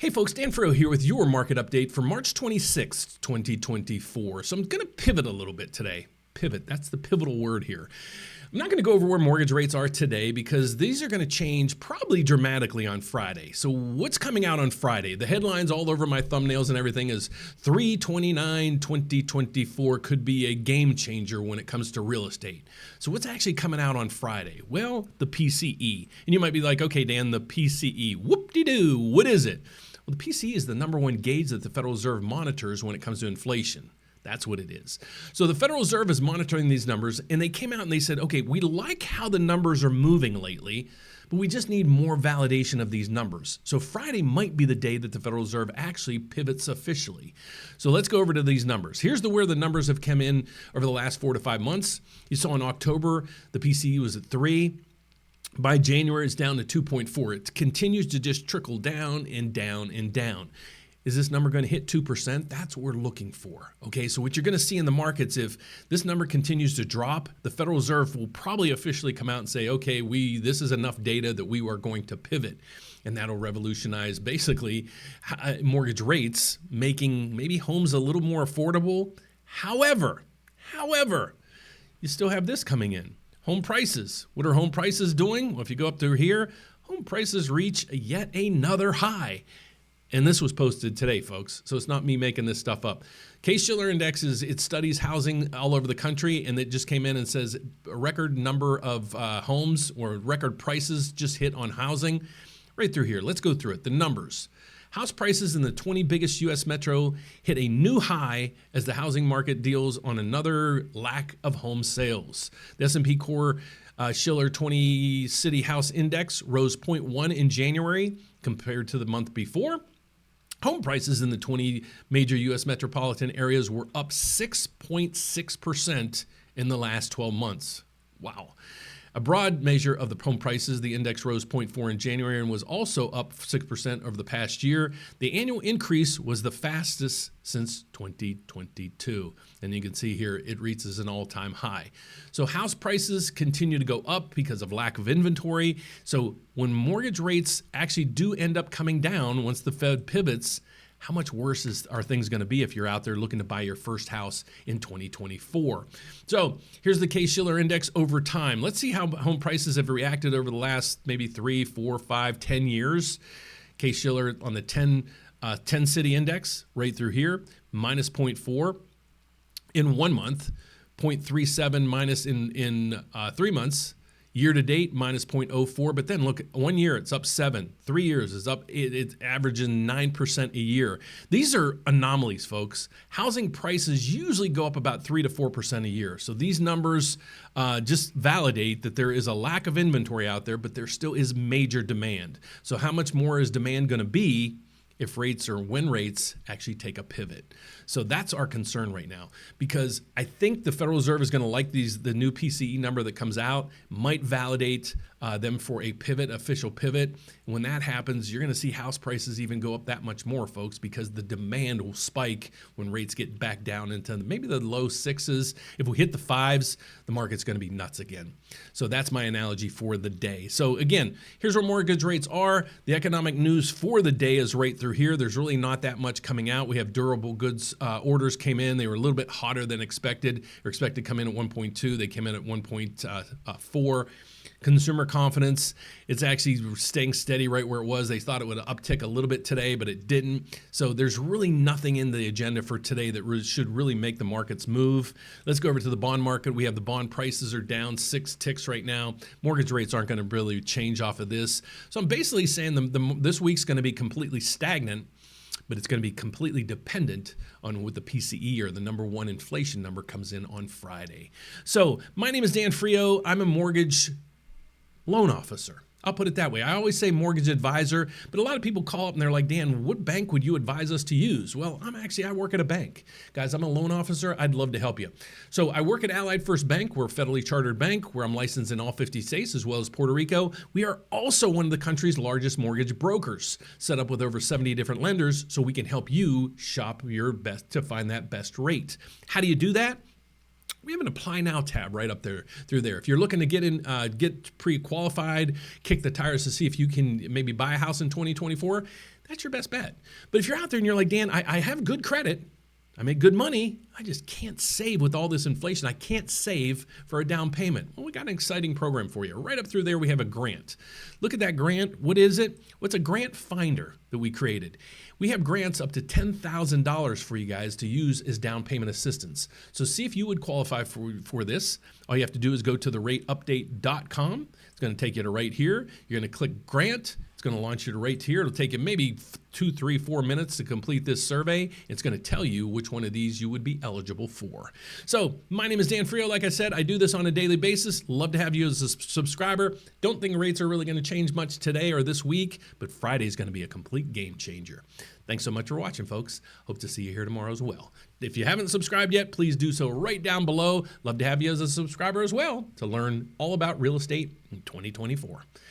Hey folks, Dan Frio here with your market update for March 26th, 2024. So I'm going to pivot a little bit today. Pivot, that's the pivotal word here. I'm not going to go over where mortgage rates are today because these are going to change probably dramatically on Friday. So what's coming out on Friday? The headlines all over my thumbnails and everything is 3/29/2024 could be a game changer when it comes to real estate. So what's actually coming out on Friday? Well, the PCE. And you might be like, okay, Dan, the PCE, whoop-de-doo, what is it? Well, the PCE is the number one gauge that the Federal Reserve monitors when it comes to inflation. That's what it is. So the Federal Reserve is monitoring these numbers, and they came out and they said, okay, we like how the numbers are moving lately, but we just need more validation of these numbers. So Friday might be the day that the Federal Reserve actually pivots officially. So let's go over to these numbers. Here's where the numbers have come in over the last 4 to 5 months. You saw in October, the PCE was at 3. By January, it's down to 2.4. It continues to just trickle down and down and down. Is this number going to hit 2%? That's what we're looking for. Okay, so what you're going to see in the markets, if this number continues to drop, the Federal Reserve will probably officially come out and say, okay, this is enough data that we are going to pivot. And that'll revolutionize basically mortgage rates, making maybe homes a little more affordable. However, you still have this coming in. Home prices. What are home prices doing? Well, if you go up through here, home prices reach yet another high. And this was posted today, folks. So it's not me making this stuff up. Case-Shiller Index it studies housing all over the country, and it just came in and says a record number of homes or record prices just hit on housing. Right through here. Let's go through it. The numbers. House prices in the 20 biggest U.S. metro hit a new high as the housing market deals on another lack of home sales. The S&P Core Shiller 20 City House Index rose 0.1 in January compared to the month before. Home prices in the 20 major U.S. metropolitan areas were up 6.6% in the last 12 months. Wow. A broad measure of the home prices, the index rose 0.4 in January and was also up 6% over the past year. The annual increase was the fastest since 2022. And you can see here it reaches an all-time high. So house prices continue to go up because of lack of inventory. So when mortgage rates actually do end up coming down once the Fed pivots, how much worse are things going to be if you're out there looking to buy your first house in 2024? So here's the Case-Shiller Index over time. Let's see how home prices have reacted over the last maybe 3, 4, 5, 10 years. Case-Shiller on the 10 city index right through here, minus 0.4 in 1 month, 0.37 minus in 3 months. Year to date, minus 0.04. But then look, 1 year, it's up 7. 3 years, it's up, it's averaging 9% a year. These are anomalies, folks. Housing prices usually go up about 3 to 4% a year. So these numbers just validate that there is a lack of inventory out there, but there still is major demand. So how much more is demand going to be if rates or when rates actually take a pivot? So that's our concern right now, because I think the Federal Reserve is going to like the new PCE number that comes out, might validate them for a pivot, official pivot. When that happens, you're going to see house prices even go up that much more, folks, because the demand will spike when rates get back down into maybe the low 6s. If we hit the 5s, the market's going to be nuts again. So that's my analogy for the day. So again, here's where mortgage rates are. The economic news for the day is right through here. There's really not that much coming out. We have durable goods orders came in. They were a little bit hotter than expected. They were expected to come in at 1.2. They came in at 1.4. Consumer confidence, it's actually staying steady right where it was. They thought it would uptick a little bit today, but it didn't. So there's really nothing in the agenda for today that should really make the markets move. Let's go over to the bond market. We have the bond prices are down 6 ticks right now. Mortgage rates aren't going to really change off of this. So I'm basically saying this week's going to be completely stagnant, but it's going to be completely dependent on what the PCE or the number one inflation number comes in on Friday. So my name is Dan Frio. I'm a mortgage loan officer. I'll put it that way. I always say mortgage advisor, but a lot of people call up and they're like, Dan, what bank would you advise us to use? Well, I work at a bank. Guys, I'm a loan officer. I'd love to help you. So I work at Allied First Bank. We're a federally chartered bank where I'm licensed in all 50 states as well as Puerto Rico. We are also one of the country's largest mortgage brokers, set up with over 70 different lenders so we can help you shop your best to find that best rate. How do you do that? We have an Apply Now tab right up there through there. If you're looking to get pre-qualified, kick the tires to see if you can maybe buy a house in 2024, that's your best bet. But if you're out there and you're like, Dan, I have good credit, I make good money, I just can't save with all this inflation. I can't save for a down payment. Well, we got an exciting program for you. Right up through there, we have a grant. Look at that grant. What is it? What's a grant finder that we created? We have grants up to $10,000 for you guys to use as down payment assistance. So see if you would qualify for this. All you have to do is go to therateupdate.com. It's going to take you to right here. You're going to click grant. It's going to launch you to right here. It'll take you maybe 2, 3, 4 minutes to complete this survey. It's going to tell you which one of these you would be eligible for. So my name is Dan Frio. Like I said, I do this on a daily basis. Love to have you as a subscriber. Don't think rates are really going to change much today or this week, but Friday is going to be a complete game changer. Thanks so much for watching, folks. Hope to see you here tomorrow as well. If you haven't subscribed yet, please do so right down below. Love to have you as a subscriber as well to learn all about real estate in 2024.